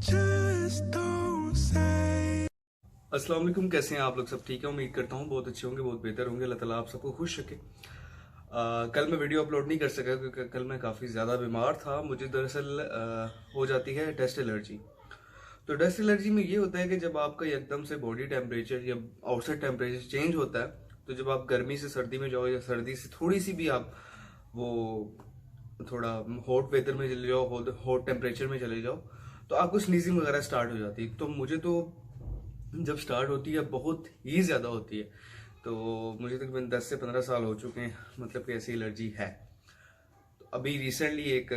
अस्सलाम वालेकुम, कैसे हैं आप लोग? सब ठीक है? उम्मीद करता हूँ बहुत अच्छे होंगे, बहुत बेहतर होंगे। अल्लाह ताला आप सबको खुश रखे। कल मैं वीडियो अपलोड नहीं कर सका क्योंकि कल मैं काफ़ी ज़्यादा बीमार था। मुझे दरअसल हो जाती है डस्ट एलर्जी। तो डस्ट एलर्जी में ये होता है कि जब आपका एकदम से बॉडी टेम्परेचर या आउटसाइड टेम्परेचर चेंज होता है, तो जब आप गर्मी से सर्दी में जाओ या सर्दी से थोड़ी सी भी आप वो थोड़ा हॉट वेदर में चले जाओ, हॉट टेम्परेचर में चले जाओ, तो आपको स्नीजिंग वगैरह स्टार्ट हो जाती है। तो मुझे तो जब स्टार्ट होती है बहुत ही ज़्यादा होती है। तो मुझे तकरीबन 10 से 15 साल हो चुके हैं, मतलब कि ऐसी एलर्जी है। तो अभी रिसेंटली एक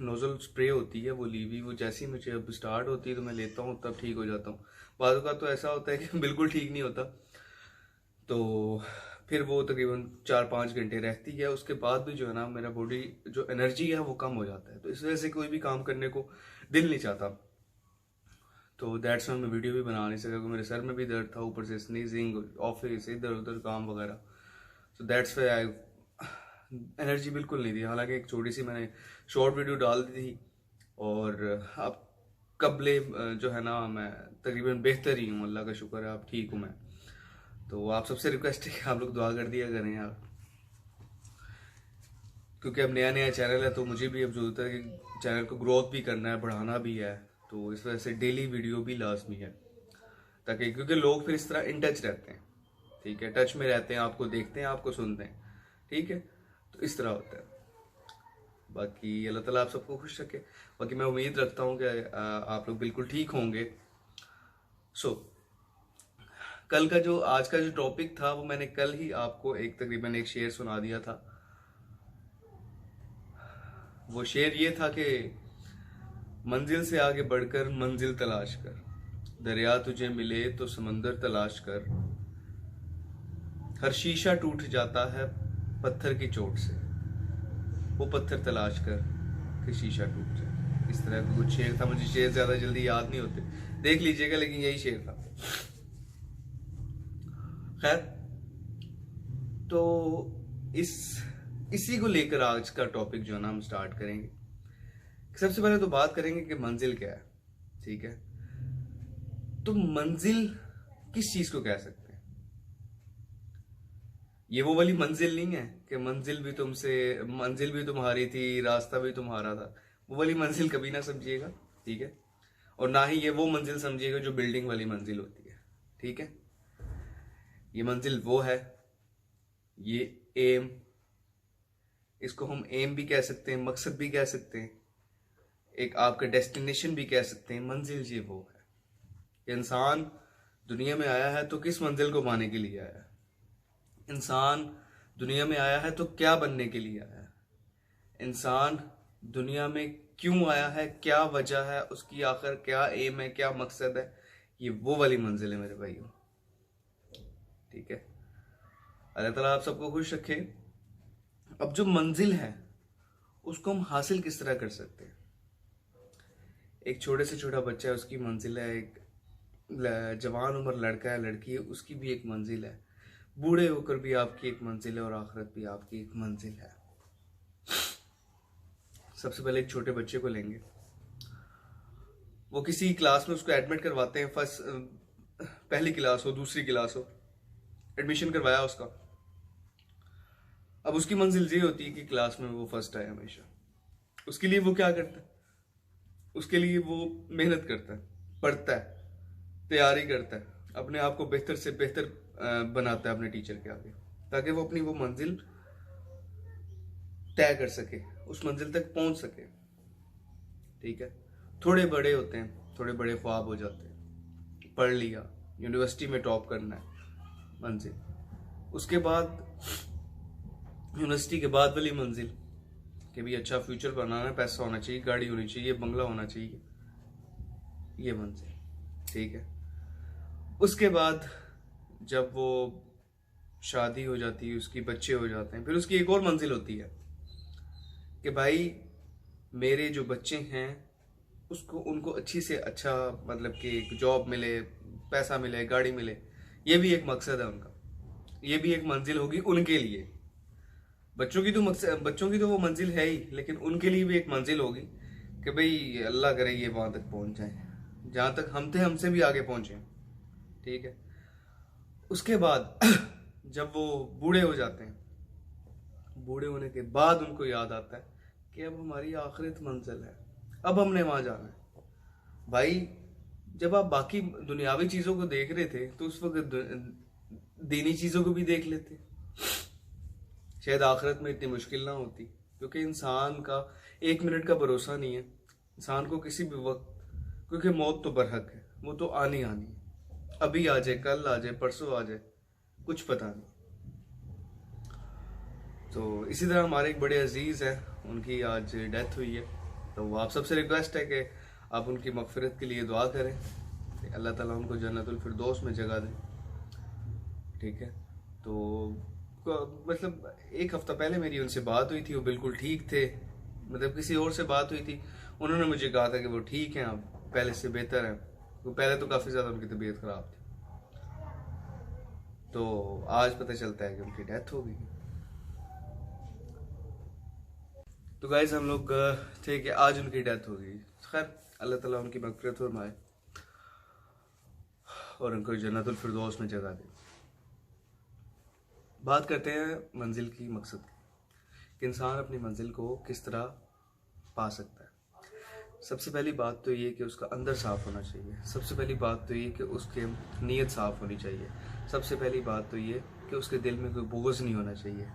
नोजल स्प्रे होती है वो ली हुई, वो जैसी मुझे अब स्टार्ट होती है तो मैं लेता हूँ तब ठीक हो जाता हूँ। बाद का तो ऐसा होता है कि बिल्कुल ठीक नहीं होता, तो फिर वो तकरीबन 4-5 घंटे रहती है। उसके बाद भी जो है ना, मेरा बॉडी जो एनर्जी है वो कम हो जाता है, तो इस वजह से कोई भी काम करने को दिल नहीं चाहता। तो दैट्स वाई मैं वीडियो भी बना नहीं सका क्योंकि मेरे सर में भी दर्द था, ऊपर से स्नीजिंग, ऑफिस, इधर उधर काम वगैरह। So that's why I energy बिल्कुल नहीं थी। हालांकि एक छोटी सी मैंने शॉर्ट वीडियो डाल दी थी, और अब कबले जो है ना, मैं तकरीबन बेहतर ही हूँ, अल्लाह का शुक्र है, आप ठीक हूँ मैं। तो आप सबसे रिक्वेस्ट है कि आप लोग दुआ कर दिया करें यार, क्योंकि अब नया नया चैनल है तो मुझे भी अब जरूरत है कि चैनल को ग्रोथ भी करना है, बढ़ाना भी है। तो इस वजह से डेली वीडियो भी लाजमी है, ताकि क्योंकि लोग फिर इस तरह इन टच रहते हैं, ठीक है, टच में रहते हैं, आपको देखते हैं, आपको सुनते हैं, ठीक है। तो इस तरह होता है। बाकी अल्लाह ताला आप सबको खुश रखे। बाकी मैं उम्मीद रखता हूँ कि आप लोग बिल्कुल ठीक होंगे। सो कल का जो आज का जो टॉपिक था वो मैंने कल ही आपको एक तकरीबन एक शेर सुना दिया था। वो शेर ये था कि मंजिल से आगे बढ़कर मंजिल तलाश कर, दरिया तुझे मिले तो समंदर तलाश कर, हर शीशा टूट जाता है पत्थर की चोट से, वो पत्थर तलाश कर कि शीशा टूट जाए। इस तरह का कुछ शेर था। मुझे शेर ज्यादा जल्दी याद नहीं होते, देख लीजिएगा, लेकिन यही शेर था। खैर, तो इसी को लेकर आज का टॉपिक जो है ना हम स्टार्ट करेंगे। सबसे पहले तो बात करेंगे कि मंजिल क्या है, ठीक है। तो मंजिल किस चीज को कह सकते हैं? ये वो वाली मंजिल नहीं है कि मंजिल भी तुम्हारी थी, रास्ता भी तुम्हारा था। वो वाली मंजिल कभी ना समझिएगा, ठीक है। और ना ही ये वो मंजिल समझिएगा जो बिल्डिंग वाली मंजिल होती है, ठीक है। ये मंजिल वो है, ये एम, इसको हम एम भी कह सकते हैं, मकसद भी कह सकते हैं, एक आपका डेस्टिनेशन भी कह सकते हैं। मंजिल ये वो है कि इंसान दुनिया में आया है तो किस मंजिल को पाने के लिए आया है। इंसान दुनिया में आया है तो क्या बनने के लिए आया है। इंसान दुनिया में क्यों आया है, क्या वजह है उसकी, आखिर क्या एम है, क्या मकसद है। ये वो वाली मंजिल है मेरे भाइयों, ठीक है। अल्लाह ताला आप सबको खुश रखे। अब जो मंजिल है उसको हम हासिल किस तरह कर सकते हैं? एक छोटे से छोटा बच्चा है, उसकी मंजिल है। एक जवान उम्र लड़का है, लड़की है, उसकी भी एक मंजिल है। बूढ़े होकर भी आपकी एक मंजिल है, और आखिरत भी आपकी एक मंजिल है। सबसे पहले एक छोटे बच्चे को लेंगे, वो किसी क्लास में उसको एडमिट करवाते हैं, पहली क्लास हो, दूसरी क्लास हो, एडमिशन करवाया उसका। अब उसकी मंजिल ये होती है कि क्लास में वो फर्स्ट आए हमेशा। उसके लिए वो क्या करता है? उसके लिए वो मेहनत करता है, पढ़ता है, तैयारी करता है, अपने आप को बेहतर से बेहतर बनाता है अपने टीचर के आगे, ताकि वो अपनी वो मंजिल तय कर सके, उस मंजिल तक पहुंच सके, ठीक है। थोड़े बड़े होते हैं, थोड़े बड़े ख्वाब हो जाते हैं, पढ़ लिया, यूनिवर्सिटी में टॉप करना है, मंजिल। उसके बाद यूनिवर्सिटी के बाद वाली मंजिल कि भी अच्छा फ्यूचर बनाना है, पैसा होना चाहिए, गाड़ी होनी चाहिए, बंगला होना चाहिए, ये मंजिल, ठीक है। उसके बाद जब वो शादी हो जाती है, उसकी बच्चे हो जाते हैं, फिर उसकी एक और मंजिल होती है कि भाई मेरे जो बच्चे हैं उनको अच्छी से अच्छा, मतलब कि एक जॉब मिले, पैसा मिले, गाड़ी मिले। ये भी एक मकसद है उनका, ये भी एक मंजिल होगी उनके लिए। बच्चों की तो वो मंजिल है ही, लेकिन उनके लिए भी एक मंजिल होगी कि भाई अल्लाह करे ये वहां तक पहुंच जाए जहां तक हम थे, हमसे भी आगे पहुंचे। ठीक है, उसके बाद जब वो बूढ़े हो जाते हैं, बूढ़े होने के बाद उनको याद आता है कि अब हमारी आखिरत मंजिल है, अब हमने वहां जाना है। भाई जब आप बाकी दुनियावी चीजों को देख रहे थे तो उस वक्त दीनी चीजों को भी देख लेते, शायद आखिरत में इतनी मुश्किल ना होती। क्योंकि इंसान का 1 मिनट का भरोसा नहीं है, इंसान को किसी भी वक्त, क्योंकि मौत तो बरहक है, वो तो आनी आनी है, अभी आ जाए, कल आ जाए, परसों आ जाए, कुछ पता नहीं। तो इसी तरह हमारे एक बड़े अजीज हैं, उनकी आज डेथ हुई है। तो आप सबसे रिक्वेस्ट है कि आप उनकी मगफिरत के लिए दुआ करें, अल्लाह ताला उनको जन्नतुल फिरदौस में जगह दें। ठीक है, तो मतलब 1 हफ्ता पहले मेरी उनसे बात हुई थी, वो बिल्कुल ठीक थे, मतलब किसी और से बात हुई थी, उन्होंने मुझे कहा था कि वो ठीक हैं, अब पहले से बेहतर है। वो पहले तो काफ़ी ज़्यादा उनकी तबीयत ख़राब थी, तो आज पता चलता है कि उनकी डेथ हो गई। तो गाइस हम लोग थे कि आज उनकी डेथ हो गई। खैर अल्लाह ताला उनकी मग़फ़िरत फरमाए और उनको जन्नतुल फिरदौस में जगह दे। बात करते हैं मंजिल की, मकसद की, कि इंसान अपनी मंजिल को किस तरह पा सकता है। सबसे पहली बात तो ये कि उसका अंदर साफ होना चाहिए। सबसे पहली बात तो ये कि उसके नीयत साफ होनी चाहिए। सबसे पहली बात तो ये कि उसके दिल में कोई बोझ नहीं होना चाहिए।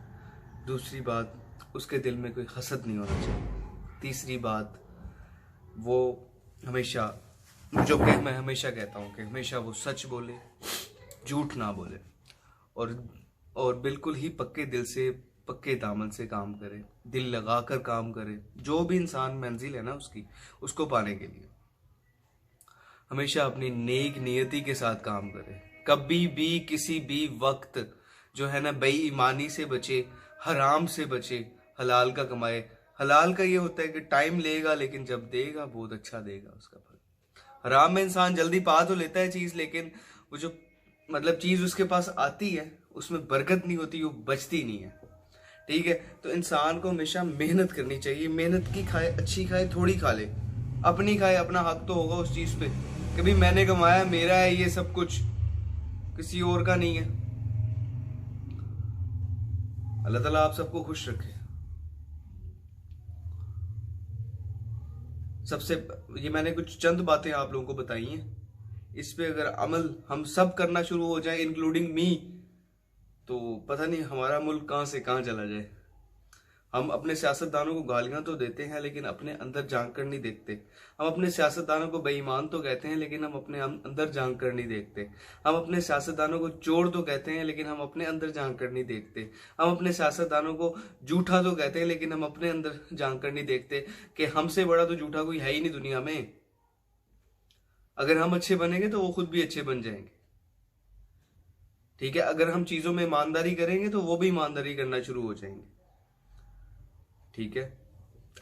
दूसरी बात, उसके दिल में कोई हसद नहीं होना चाहिए। तीसरी बात, वो हमेशा, जो कि मैं हमेशा कहता हूँ कि हमेशा वो सच बोले, झूठ ना बोले, और बिल्कुल ही पक्के दिल से, पक्के दामन से काम करे, दिल लगाकर काम करे। जो भी इंसान मंजिल है ना उसकी, उसको पाने के लिए हमेशा अपनी नेक नियति के साथ काम करे। कभी भी किसी भी वक्त जो है ना बेईमानी से बचे, हराम से बचे, हलाल का कमाए। हलाल का ये होता है कि टाइम लेगा लेकिन जब देगा बहुत अच्छा देगा उसका फल। हराम में इंसान जल्दी पा तो लेता है चीज, लेकिन वो जो मतलब चीज उसके पास आती है उसमें बरकत नहीं होती, वो बचती नहीं है। ठीक है, तो इंसान को हमेशा मेहनत करनी चाहिए। मेहनत की खाए, अच्छी खाए, थोड़ी खा ले, अपनी खाए, अपना हक तो होगा उस चीज पे। कभी मैंने कमाया, मेरा है ये सब कुछ, किसी और का नहीं है। अल्लाह ताला आप सबको खुश रखे। सबसे ये मैंने कुछ चंद बातें आप लोगों को बताई हैं, इस पे अगर अमल हम सब करना शुरू हो जाए, इंक्लूडिंग मी, तो पता नहीं हमारा मुल्क कहाँ से कहाँ चला जाए। हम अपने सियासतदानों को गालियां तो देते हैं लेकिन अपने अंदर झांक कर नहीं देखते। हम अपने सियासतदानों को बेईमान तो कहते हैं लेकिन हम अपने अंदर झांक कर नहीं देखते। हम अपने सियासतदानों को चोर तो कहते हैं लेकिन हम अपने अंदर झांक कर नहीं देखते। हम अपने सियासतदानों को झूठा तो कहते हैं लेकिन हम अपने अंदर झांक कर नहीं देखते कि हमसे बड़ा तो झूठा कोई है ही नहीं दुनिया में। अगर हम अच्छे बनेंगे तो वो खुद भी अच्छे बन जाएंगे। ठीक है, अगर हम चीजों में ईमानदारी करेंगे तो वो भी ईमानदारी करना शुरू हो जाएंगे। ठीक है,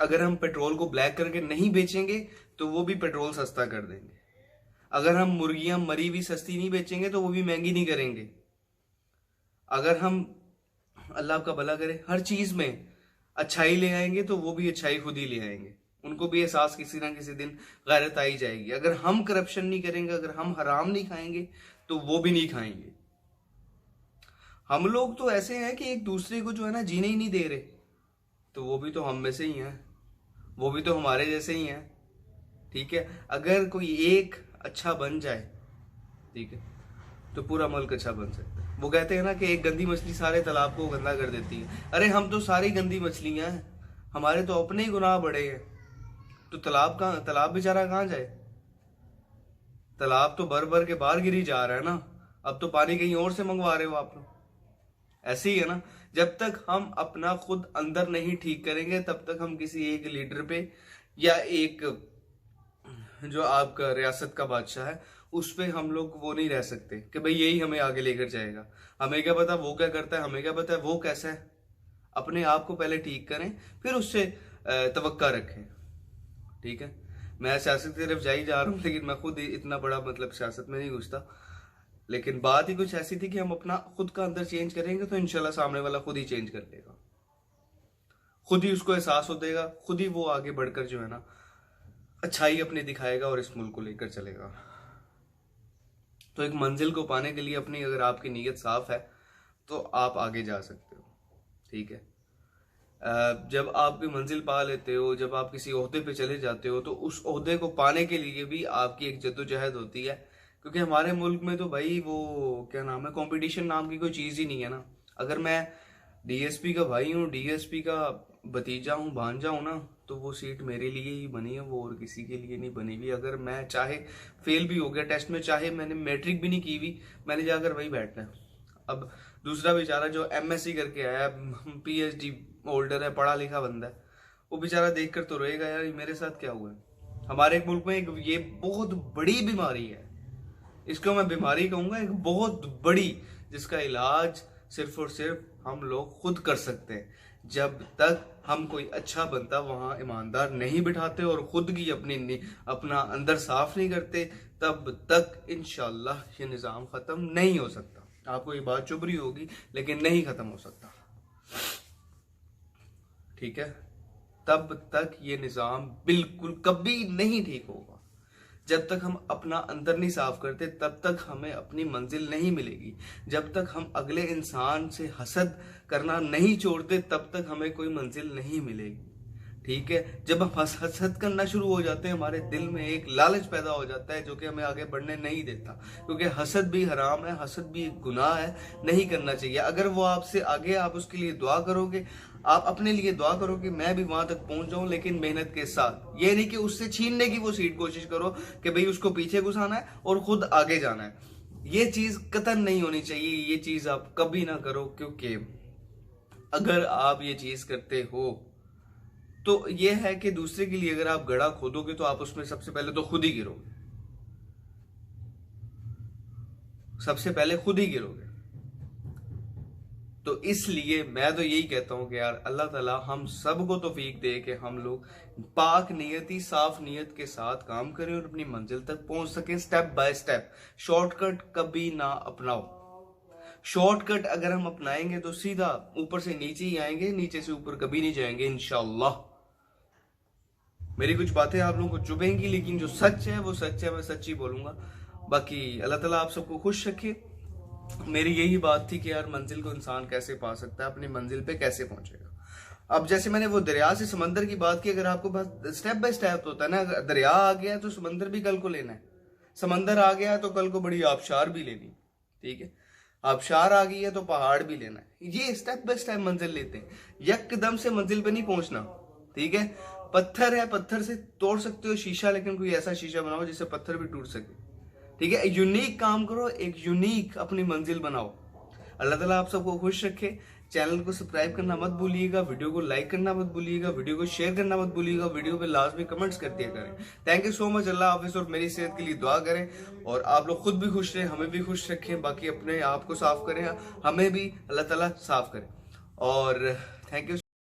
अगर हम पेट्रोल को ब्लैक करके नहीं बेचेंगे तो वो भी पेट्रोल सस्ता कर देंगे। अगर हम मुर्गियां मरी हुई सस्ती नहीं बेचेंगे तो वो भी महंगी नहीं करेंगे। अगर हम, अल्लाह का भला करे, हर चीज में अच्छाई ले आएंगे तो वो भी अच्छाई खुद ही ले आएंगे। उनको भी एहसास किसी ना किसी दिन गैरत आई जाएगी। अगर हम करप्शन नहीं करेंगे, अगर हम हराम नहीं खाएंगे तो वो भी नहीं खाएंगे। हम लोग तो ऐसे हैं कि एक दूसरे को जो है ना जीने ही नहीं दे रहे, तो वो भी तो हम में से ही हैं, वो भी तो हमारे जैसे ही हैं। ठीक है, अगर कोई एक अच्छा बन जाए, ठीक है, तो पूरा मुल्क अच्छा बन सकता है। वो कहते हैं ना कि एक गंदी मछली सारे तालाब को गंदा कर देती है। अरे हम तो सारी गंदी मछलियां हैं, हमारे तो अपने ही गुनाह बड़े हैं, तो तालाब बेचारा कहाँ जाए? तालाब तो भर भर के बाहर गिरी जा रहा है ना, अब तो पानी कहीं और से मंगवा रहे हो आप लोग। ऐसे ही है ना, जब तक हम अपना खुद अंदर नहीं ठीक करेंगे तब तक हम किसी एक लीडर पे या एक जो आपका रियासत का बादशाह है उस पे हम लोग वो नहीं रह सकते कि भाई यही हमें आगे लेकर जाएगा। हमें क्या पता वो क्या करता है, हमें क्या पता है वो कैसा है। अपने आप को पहले ठीक करें, फिर उससे तवक्का रखें। ठीक है, मैं सियासत की तरफ जा ही जा रहा हूँ लेकिन मैं खुद इतना बड़ा मतलब सियासत में नहीं घुसता। लेकिन बात ही कुछ ऐसी थी कि हम अपना खुद का अंदर चेंज करेंगे तो इंशाल्लाह सामने वाला खुद ही चेंज कर लेगा, खुद ही उसको एहसास हो देगा, खुद ही वो आगे बढ़कर जो है ना अच्छाई अपनी दिखाएगा और इस मुल्क को लेकर चलेगा। तो एक मंजिल को पाने के लिए अपनी अगर आपकी नीयत साफ है तो आप आगे जा सकते हो, ठीक है। जब आप भी मंजिल पा लेते हो, जब आप किसी ओहदे पे चले जाते हो, तो उस ओहदे को पाने के लिए भी आपकी एक जद्दोजहद होती है। क्योंकि हमारे मुल्क में तो भाई वो क्या नाम है, कंपटीशन नाम की कोई चीज़ ही नहीं है ना। अगर मैं डीएसपी का भाई हूँ, डीएसपी का भतीजा हूँ, भांजा हूँ ना, तो वो सीट मेरे लिए ही बनी है, वो और किसी के लिए नहीं बनी हुई। अगर मैं चाहे फेल भी हो गया टेस्ट में, चाहे मैंने मैट्रिक भी नहीं की हुई, मैंने जाकर वही बैठना है। अब दूसरा बेचारा जो एमएससी करके आया, पीएचडी होल्डर है, पढ़ा लिखा बंदा है, वो बेचारा देखकर तो रोएगा यार मेरे साथ क्या हुआ है। हमारे मुल्क में एक ये बहुत बड़ी बीमारी है, इसको मैं बीमारी कहूंगा, एक बहुत बड़ी, जिसका इलाज सिर्फ और सिर्फ हम लोग खुद कर सकते हैं। जब तक हम कोई अच्छा बंदा वहां ईमानदार नहीं बिठाते और खुद की अपना अंदर साफ नहीं करते, तब तक इंशाल्लाह ये निज़ाम खत्म नहीं हो सकता। आपको ये बात चुभ रही होगी लेकिन नहीं खत्म हो सकता, ठीक है। तब तक ये निज़ाम बिल्कुल कभी नहीं ठीक होगा। जब तक हम अपना अंदर नहीं साफ करते तब तक हमें अपनी मंजिल नहीं मिलेगी। जब तक हम अगले इंसान से हसद करना नहीं छोड़ते तब तक हमें कोई मंजिल नहीं मिलेगी, ठीक है। जब हम हसद करना शुरू हो जाते हैं, हमारे दिल में एक लालच पैदा हो जाता है जो कि हमें आगे बढ़ने नहीं देता। क्योंकि हसद भी हराम है, हसद भी एक गुनाह है, नहीं करना चाहिए। अगर वो आपसे आगे, आप उसके लिए दुआ करोगे, आप अपने लिए दुआ करो कि मैं भी वहां तक पहुंच जाऊं, लेकिन मेहनत के साथ। ये नहीं कि उससे छीनने की वो सीट कोशिश करो कि भाई उसको पीछे घुसाना है और खुद आगे जाना है। ये चीज कतई नहीं होनी चाहिए, ये चीज आप कभी ना करो। क्योंकि अगर आप ये चीज करते हो तो ये है कि दूसरे के लिए अगर आप गड्ढा खोदोगे तो आप उसमें सबसे पहले तो खुद ही गिरोगे, सबसे पहले खुद ही गिरोगे। तो इसलिए मैं तो यही कहता हूं कि यार अल्लाह ताला हम सबको तौफीक दे कि हम लोग पाक नियति, साफ नियत के साथ काम करें और अपनी मंजिल तक पहुंच सकें स्टेप बाय स्टेप। शॉर्टकट कभी ना अपनाओ। शॉर्टकट अगर हम अपनाएंगे तो सीधा ऊपर से नीचे ही आएंगे, नीचे से ऊपर कभी नहीं जाएंगे इंशाल्लाह। मेरी कुछ बातें आप लोगों को चुभेंगी, लेकिन जो सच है वो सच है, मैं सच्ची बोलूंगा। बाकी अल्लाह ताला आप सबको खुश रखे। मेरी यही बात थी कि यार मंजिल को इंसान कैसे पा सकता है, अपनी मंजिल पे कैसे पहुंचेगा। अब जैसे मैंने वो दरिया से समंदर की बात की, अगर आपको बस स्टेप बाय स्टेप होता है ना, दरिया आ गया तो समंदर भी कल को लेना है, समंदर आ गया तो कल को बड़ी आबशार भी लेनी, ठीक है। आबशार आ गई है तो पहाड़ भी लेना है। ये स्टेप बाय स्टेप मंजिल लेते हैं, यकदम से मंजिल पे नहीं पहुंचना, ठीक है। पत्थर है, पत्थर से तोड़ सकते हो शीशा, लेकिन कोई ऐसा शीशा बनाओ जिससे पत्थर भी टूट सके, ठीक है। एक यूनिक काम करो, एक यूनिक अपनी मंजिल बनाओ। अल्लाह ताला आप सबको खुश रखे। चैनल को सब्सक्राइब करना मत भूलिएगा, वीडियो को लाइक करना मत भूलिएगा, वीडियो को शेयर करना मत भूलिएगा, वीडियो पे लास्ट में कमेंट्स कर दिया करें। Thank you so much. अल्लाह हाफिज। और मेरी सेहत के लिए दुआ करें और आप लोग खुद भी खुश रहें, हमें भी खुश रखें। बाकी अपने आप को साफ करें, हमें भी अल्लाह ताला साफ करें। और थैंक यू।